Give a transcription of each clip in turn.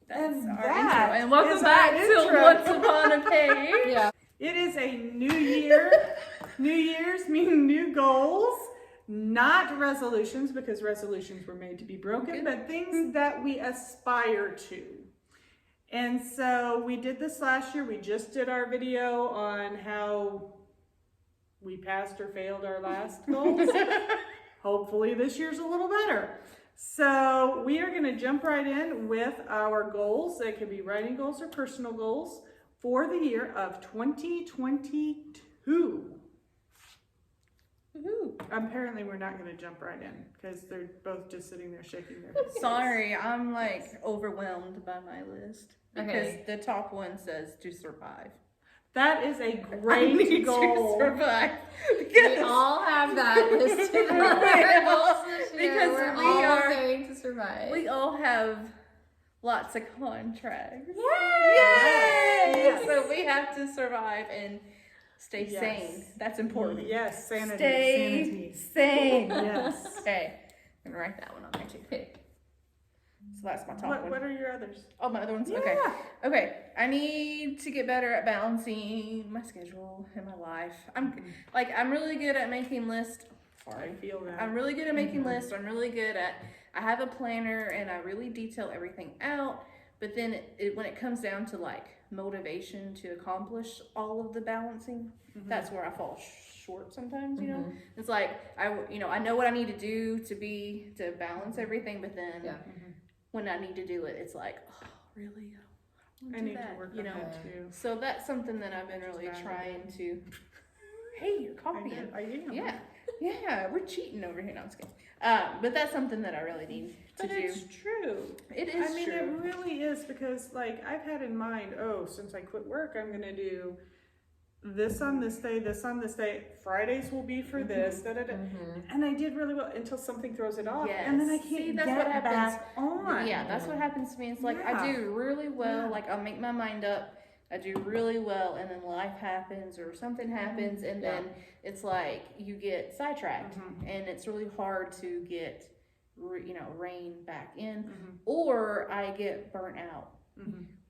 That's And our that intro. And welcome is back our to intro. Once Upon a Page. Yeah. It is a new year. New Year's mean new goals, not resolutions, because resolutions were made to be broken, but things that we aspire to. And so we did this last year. We just did our video on how we passed or failed our last goals. Hopefully this year's a little better. So we are going to jump right in with our goals. They could be writing goals or personal goals for the year of 2022. Apparently we're not going to jump right in because they're both just sitting there shaking their heads. Sorry, I'm like overwhelmed by my list. Because Okay. the top one says to survive. That is a I need great goal. to survive. We all have that listed on our goals this year. Because We're we all are- going to survive. We all have lots of contracts. Yay! Yes. So we have to survive and stay Yes. sane. That's important. Yes, sanity. Stay Sanity. sane. Yes. Okay. I'm gonna write that one on there too. So that's my top one. What are your others? Oh, my other ones? Yeah. Okay. Okay. I need to get better at balancing my schedule and my life. I'm really good at making lists. I Sorry. feel that. I'm really good at making lists. I'm really good at, I have a planner and I really detail everything out. But then when it comes down to like motivation to accomplish all of the balancing, that's where I fall short sometimes, you know? It's like, I know what I need to do to balance everything, but then Yeah. when I need to do it, it's like, oh, really? I I don't need do to that, work you on know? that too. So that's something that I've been really Valid. trying to. Hey, you're copying. I am. Yeah, we're cheating over here. No, I'm just kidding. But that's something that I really need to But do. it's true. It is I mean, true. it really is because, like, I've had in mind, since I quit work, I'm going to do this on this day, this on this day. Fridays will be for this, da-da-da. And I did really well until something throws it off. And then I Yes. can't See, that's get what happens. back on. Yeah, that's what happens to me. It's like I Yeah. do really well. Yeah. Like I'll make my mind up. I do really well, and then life happens or something happens, and then it's like you get sidetracked, and it's really hard to get, rein back in, or I get burnt out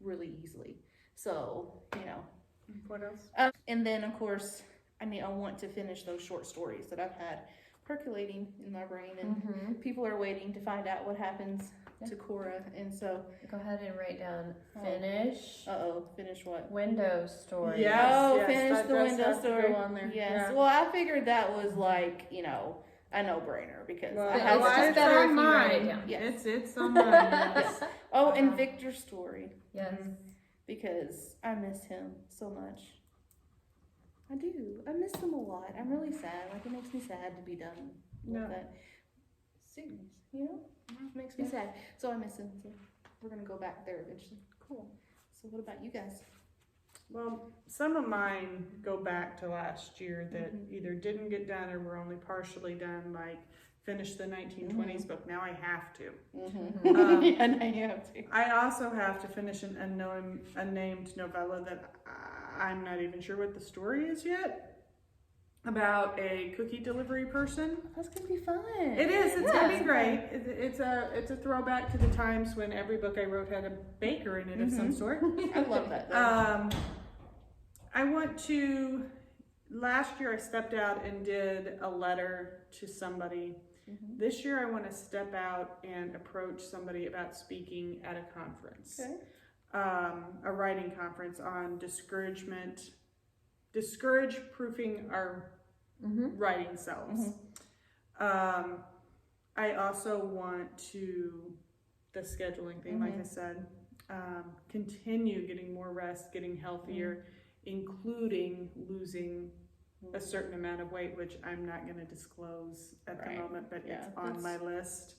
really easily. So What else? and then of course, I want to finish those short stories that I've had percolating in my brain, and people are waiting to find out what happens to Cora, and so. Go ahead and write down finish Finish what? window story. Yeah. Yes, Finish that the does window have to story. go on there. Yes. Yeah. Well, I figured that was like, a no-brainer because Well, I It's have just to. better on if you write it mine. down. Yes. It's on mine. Yes. Oh, and Victor's story Yes. because I miss him so much. I do. I miss him a lot. I'm really sad. Like it makes me sad to be done with Yeah. that series. It makes me sad. So I miss him. So we're gonna go back there eventually. Cool. So what about you guys? Well, some of mine go back to last year that either didn't get done or were only partially done, like finish the 1920s book. Now I have to. Yeah, now you have to. I also have to finish an unnamed novella that I'm not even sure what the story is yet, about a cookie delivery person. That's gonna be fun. It is. It's gonna be great. It's a throwback to the times when every book I wrote had a baker in it of some sort. I love that. Though. I want to. Last year I stepped out and did a letter to somebody. This year I want to step out and approach somebody about speaking at a conference. Okay. A writing conference on discourage-proofing our writing selves. I also want to, the scheduling thing, like I said, continue getting more rest, getting healthier, including losing a certain amount of weight, which I'm not going to disclose at the moment, but it's on my list.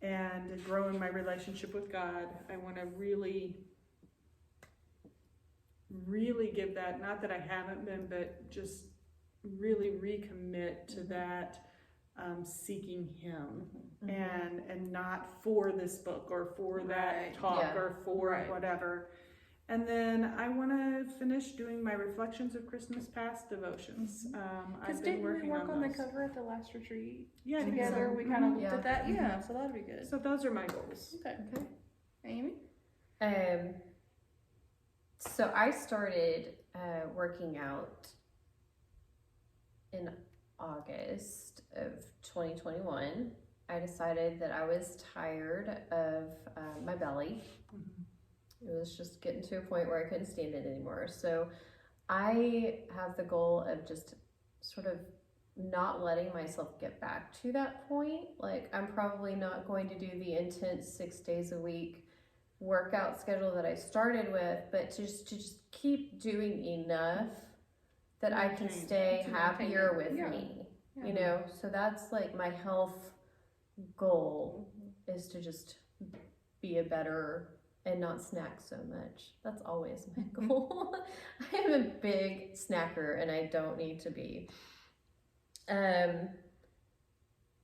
And growing my relationship with God. I want to really give that, not that I haven't been, but just really recommit to that, seeking Him and not for this book or for that talk or for whatever. And then I want to finish doing my Reflections of Christmas Past devotions. Because I've been didn't we working work on the those. cover at the last retreat Yeah, I think together? so. We kind of looked Yeah. at that. Yeah, so that'd be good. So those are my goals. Okay. Amy? So I started working out in August of 2021. I decided that I was tired of my belly. It was just getting to a point where I couldn't stand it anymore. So I have the goal of just sort of not letting myself get back to that point. Like, I'm probably not going to do the intense 6 days a week workout schedule that I started with, but to just keep doing enough that I can stay happier with me, you know? So that's like my health goal, is to just be a better and not snack so much. That's always my goal. I am a big snacker and I don't need to be.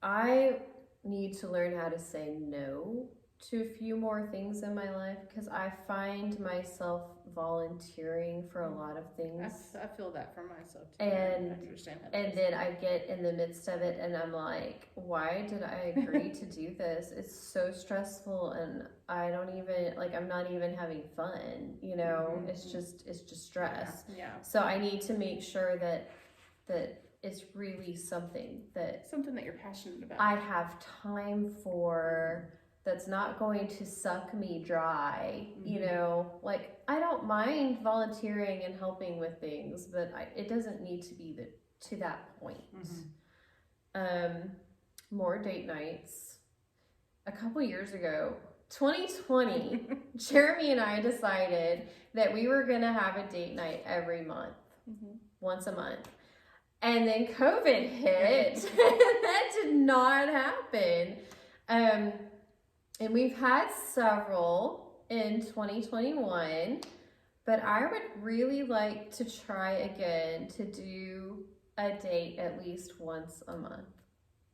I need to learn how to say no to a few more things in my life, because I find myself volunteering for a lot of things. I feel that for myself too. And I understand that. and then I get in the midst of it and I'm like, why did I agree to do this? It's so stressful and I don't even, like, I'm not even having fun, you know? It's just stress. Yeah. So I need to make sure that it's really something that you're passionate about. I have time for, that's not going to suck me dry, you know? Like, I don't mind volunteering and helping with things, but it doesn't need to be to that point. More date nights. A couple years ago, 2020, Jeremy and I decided that we were gonna have a date night every month, once a month. And then COVID hit, and that did not happen. And we've had several in 2021, but I would really like to try again to do a date at least once a month.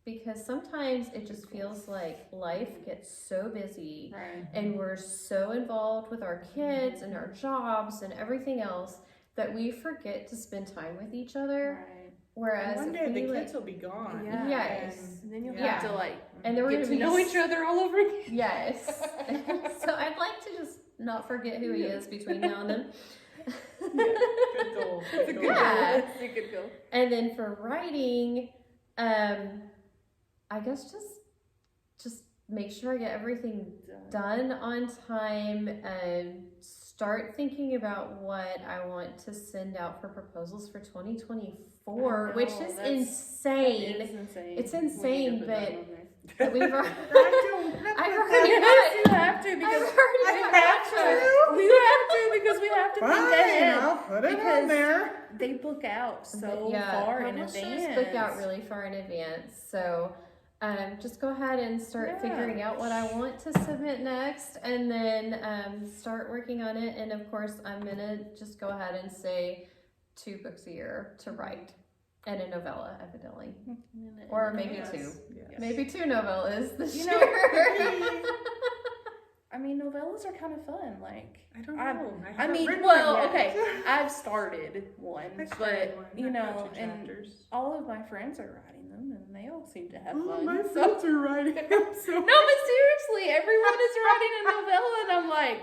Because sometimes it just feels like life gets so busy, and we're so involved with our kids and our jobs and everything else that we forget to spend time with each other. Whereas one day the kids will be gone. Yes. And then you'll have to and then we're get to know each other all over again. Yes. So I'd like to just not forget who he is between now and then. Good goal. That's a good goal. Yeah. That's a good goal. And then for writing, I guess just make sure I get everything done on time and start thinking about what I want to send out for proposals for 2024, which is insane. That is insane. It's insane, but we've already. I've already you have to because we have to think ahead. I'll put it on there. They book out so far in advance. Book out really far in advance. So just go ahead and start figuring out what I want to submit next, and then start working on it. And of course, I'm gonna just go ahead and say 2 books a year to write, and a novella, evidently, or maybe 2. Yes. Maybe 2 novellas this year. I mean, novellas are kind of fun. Like, I don't know. I mean, written well, one okay, yet. I've started one, but you I've know, got 2 and chapters. all of my friends are writing them, and they all seem to have fun. My So- friends are writing them. So No, but seriously, everyone is writing a novella, and I'm like,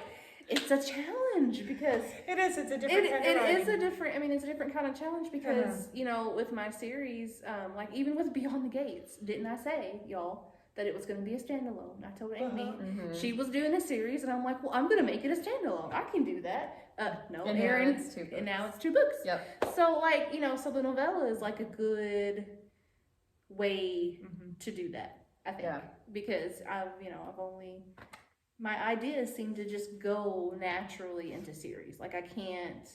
it's a challenge because it is. It's a different kind of it writing. is a different. I mean, it's a different kind of challenge because you know, with my series, like even with Beyond the Gates, didn't I say, y'all, that it was going to be a standalone? I told Amy she was doing a series, and I'm like, well, I'm going to make it a standalone. I can do that. No, And Erin, now it's 2 books. and now it's 2 books. Yep. So like, you know, so the novella is like a good way to do that, I think. Yeah. Because I've only, my ideas seem to just go naturally into series. Like I can't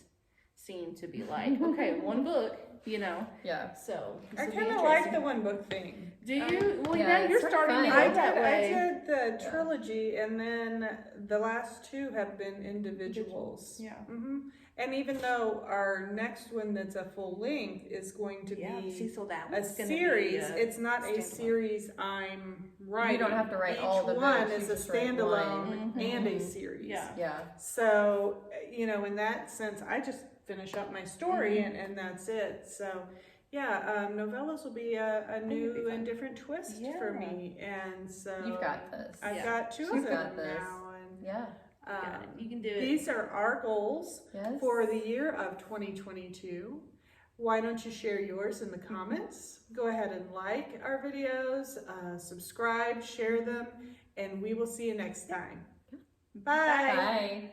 seem to be like, okay, 1 book, you know. Yeah. So I kind of like the 1 book thing. Do you? Well, yeah, now you're it's sort of starting to fun. go that way. I did the trilogy, and then the last 2 have been individuals. Yeah. And even though our next one that's a full length is going to be Cecil, that a one's gonna series, be it's not a standalone. series I'm writing. You don't have to write Each all the one books, is you a just write standalone one. and a series. Yeah. Yeah. So, you know, in that sense, I just finish up my story and that's it. So, yeah, novellas will be a new and different twist for me. And so You've got this. I've got 2 of She's them got this. now. And Yeah. You got it. You can do it. These are our goals Yes. for the year of 2022. Why don't you share yours in the comments? Go ahead and like our videos, subscribe, share them, and we will see you next time. Bye. Bye.